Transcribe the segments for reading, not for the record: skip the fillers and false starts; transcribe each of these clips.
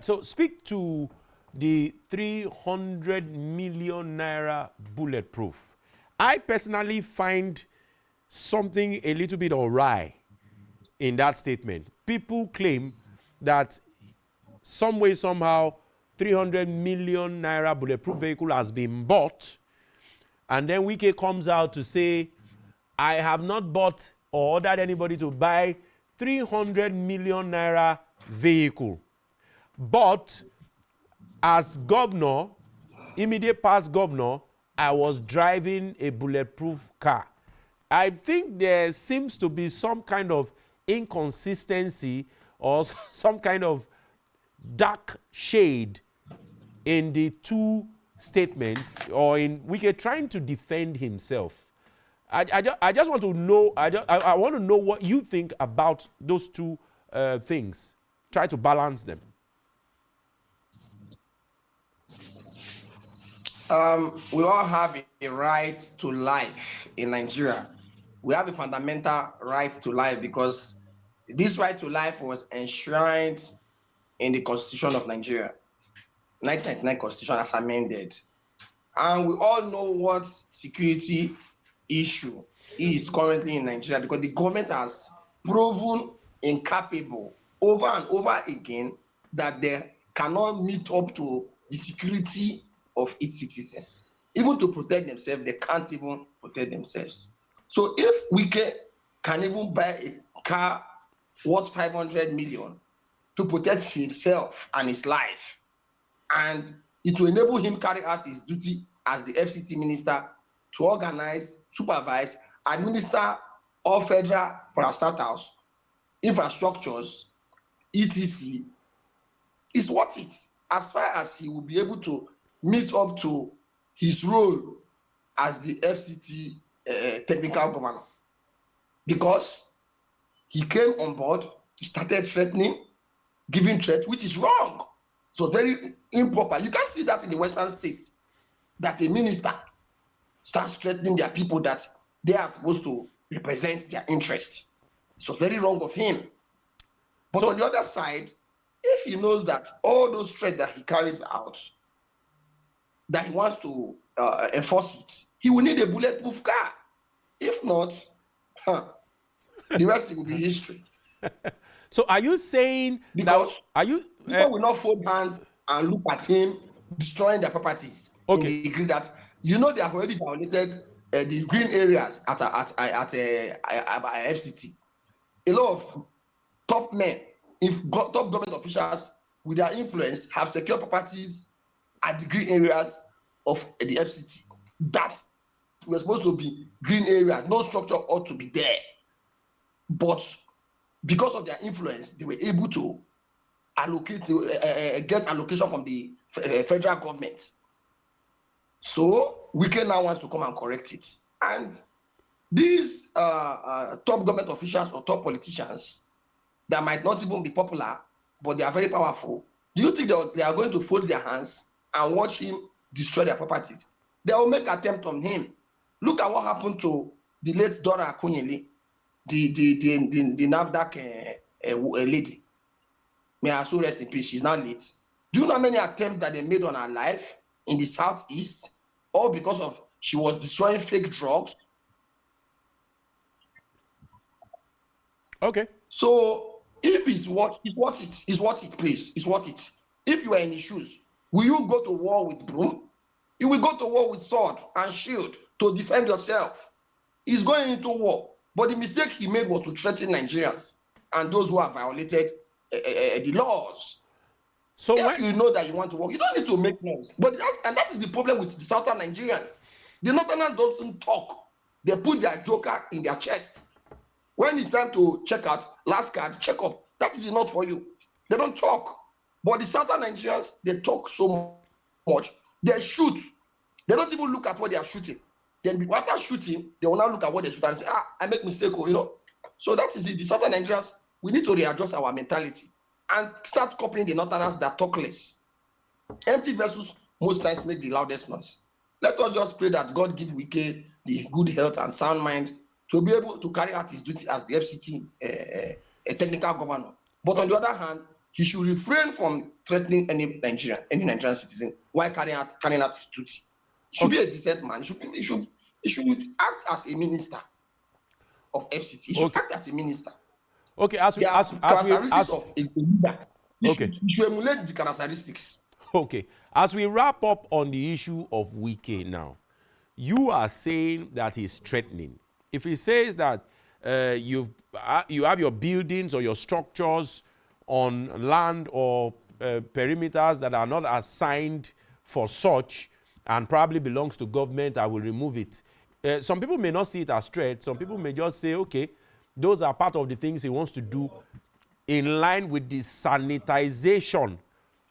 So speak to the 300 million naira bulletproof. I personally find something a little bit awry in that statement. People claim that some way, somehow, 300 million naira bulletproof vehicle has been bought, and then Wike comes out to say, I have not bought or ordered anybody to buy 300 million naira vehicle. But as governor, immediate past governor, I was driving a bulletproof car. I think there seems to be some kind of inconsistency or some kind of dark shade in the two statements, or in Wike trying to defend himself. I just want to know, I want to know what you think about those two things. Try to balance them. We all have a right to life in Nigeria. We have a fundamental right to life because this right to life was enshrined in the Constitution of Nigeria, 1999 Constitution as amended. And we all know what security issue is currently in Nigeria because the government has proven incapable over and over again that they cannot meet up to the security of its citizens. Even to protect themselves, they can't even protect themselves. So if can even buy a car worth 500 million to protect himself and his life, and it will enable him carry out his duty as the FCT Minister to organize, supervise, administer all federal parastatals, infrastructures, etc., is worth it as far as he will be able to meet up to his role as the FCT technical governor. Because he came on board, he started threatening, giving threats, which is wrong. So very improper. You can see that in the Western states, that a minister starts threatening their people that they are supposed to represent their interest. So very wrong of him. But on the other side, if he knows that all those threats that he carries out, that he wants to enforce it, he will need a bulletproof car. If not, the rest will be history. So are you saying because that, are you people will not fold hands and look at him destroying their properties in the degree that they have already violated the green areas at FCT. A lot of top men, top government officials with their influence have secured properties at the green areas of the FCT. That were supposed to be green areas. No structure ought to be there. But because of their influence, they were able to allocate, get allocation from the federal government. So Wike now wants to come and correct it. And these top government officials or top politicians that might not even be popular, but they are very powerful, do you think they are going to fold their hands and watch him destroy their properties? They will make attempt on him. Look at what happened to the late Dora Akunyili, the NAFDAC lady. May her soul rest in peace. She's now late. Do you know how many attempts that they made on her life in the southeast, all because of she was destroying fake drugs? Okay. So if it's what it, please. It's what it. If you are in his shoes, will you go to war with broom? You will go to war with sword and shield to defend yourself. He's going into war. But the mistake he made was to threaten Nigerians and those who have violated the laws. So if you know that you want to work, you don't need to make noise. But that is the problem with the southern Nigerians. The northerners don't talk. They put their joker in their chest. When it's time to check out, last card, check up. That is not for you. They don't talk. But the southern Nigerians, they talk so much. They shoot. They don't even look at what they are shooting. Then after shooting, they will now look at what they shoot and say, I make mistake, So that is it. The southern Nigerians, we need to readjust our mentality and start copying the northerners that talk less. Empty vessels most times make the loudest noise. Let us just pray that God give Wike the good health and sound mind to be able to carry out his duty as the FCT technical governor. But on the other hand, he should refrain from threatening any Nigerian citizen while carrying out his duty. He should be a decent man. He should act as a minister of FCT. He should Okay. act as a minister. Okay, There are characteristics of a leader. He should emulate the characteristics. Okay, as we wrap up on the issue of Wike now, you are saying that he's threatening. If he says that you have your buildings or your structures on land or perimeters that are not assigned for such and probably belongs to government, I will remove it. Some people may not see it as threat. Some people may just say, okay, those are part of the things he wants to do in line with the sanitization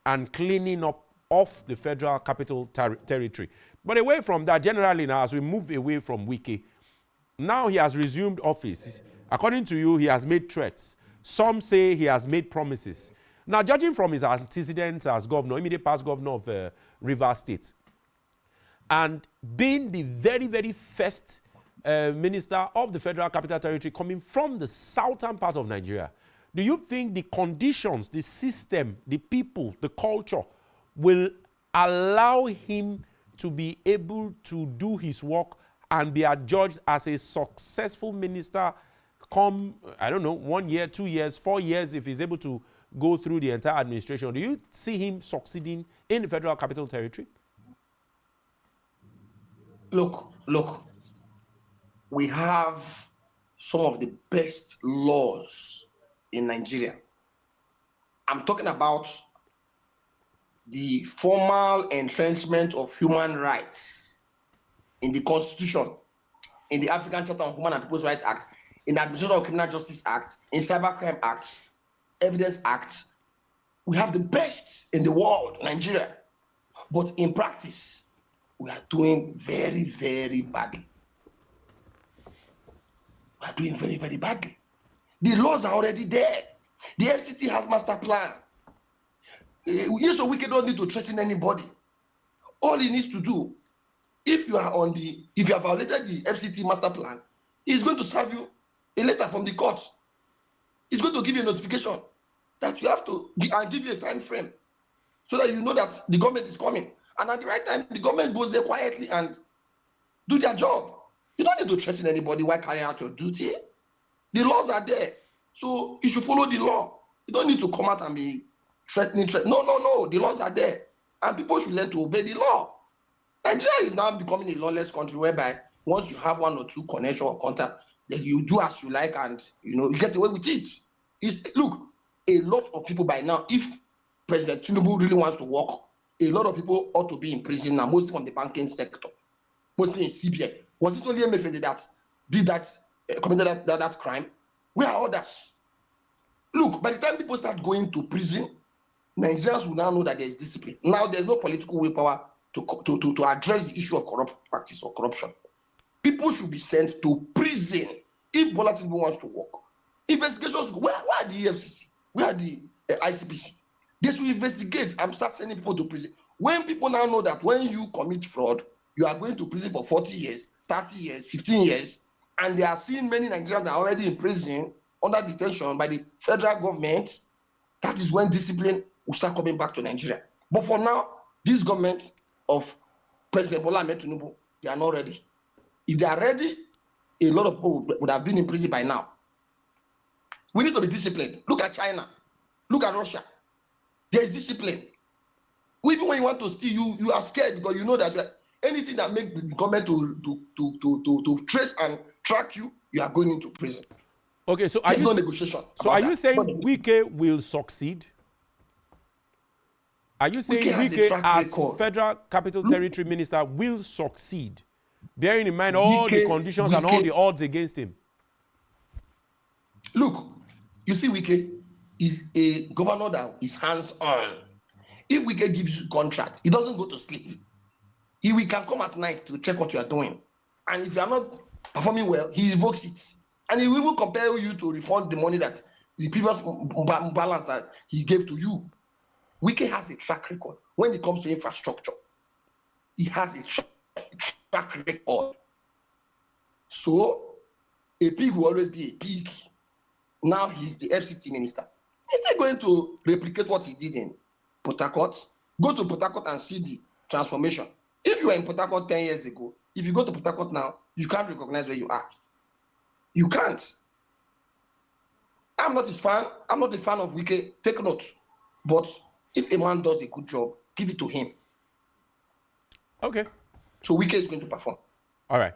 and cleaning up of the Federal Capital Territory. But away from that, generally now, as we move away from Wike, now he has resumed office. According to you, he has made threats. Some say he has made promises. Now, judging from his antecedents as governor, immediate past governor of Rivers State, and being the very, very first minister of the Federal Capital Territory coming from the southern part of Nigeria, do you think the conditions, the system, the people, the culture will allow him to be able to do his work and be adjudged as a successful minister come, I don't know, 1 year, 2 years, 4 years, if he's able to go through the entire administration? Do you see him succeeding in the Federal Capital Territory? Look, we have some of the best laws in Nigeria. I'm talking about the formal entrenchment of human rights in the Constitution, in the African Charter on Human and People's Rights Act, in the Administration of Criminal Justice Act, in Cybercrime Act, Evidence Act. We have the best in the world, Nigeria. But in practice, we are doing very, very badly. We are doing very, very badly. The laws are already there. The FCT has master plan. Nyesom Wike don't need to threaten anybody. All he needs to do, if you have violated the FCT master plan, he's going to serve you a letter from the court. He's going to give you a notification that you have to and give you a time frame so that you know that the government is coming. And at the right time, the government goes there quietly and do their job. You don't need to threaten anybody while carrying out your duty. The laws are there. So you should follow the law. You don't need to come out and be threatening. No. The laws are there. And people should learn to obey the law. Nigeria is now becoming a lawless country whereby once you have 1 or 2 connection or contact, then you do as you like and you get away with it. Look, a lot of people by now, if President Tinubu really wants to work, a lot of people ought to be in prison now, mostly from the banking sector, mostly in CBN. Was it only MFN that did that, committed that crime? Where are others? Look, by the time people start going to prison, Nigerians will now know that there is discipline. Now there's no political willpower to address the issue of corrupt practice or corruption. People should be sent to prison if Bola Tinubu wants to work. Investigations, where are the EFCC? Where are the ICPC? They should investigate and start sending people to prison. When people now know that when you commit fraud, you are going to prison for 40 years, 30 years, 15 years, and they are seeing many Nigerians that are already in prison under detention by the federal government, that is when discipline will start coming back to Nigeria. But for now, this government of President Bola Ahmed Tinubu, they are not ready. If they are ready, a lot of people would have been in prison by now. We need to be disciplined. Look at China. Look at Russia. There is discipline. Even when you want to steal, you are scared because you know that anything that makes the government to trace and track you, you are going into prison. Okay, so there's no negotiation. So are you saying Wike will succeed? Are you saying Wike as Federal Capital Territory Minister will succeed, bearing in mind all the conditions and all the odds against him? Look, you see, Wike is a governor that is hands-on. If Wike gives you a contract, he doesn't go to sleep. He can come at night to check what you are doing. And if you are not performing well, he revokes it. And he will compel you to refund the money that the previous balance that he gave to you. Wike has a track record when it comes to infrastructure. He has a track record. So a pig will always be a pig. Now he's the FCT minister. Is he going to replicate what he did in Port Harcourt? Go to Port Harcourt and see the transformation. If you were in Port Harcourt 10 years ago, if you go to Port Harcourt now, you can't recognize where you are. You can't. I'm not his fan. I'm not a fan of Wike. Take note. But if a man does a good job, give it to him. Okay. So Wike is going to perform. All right.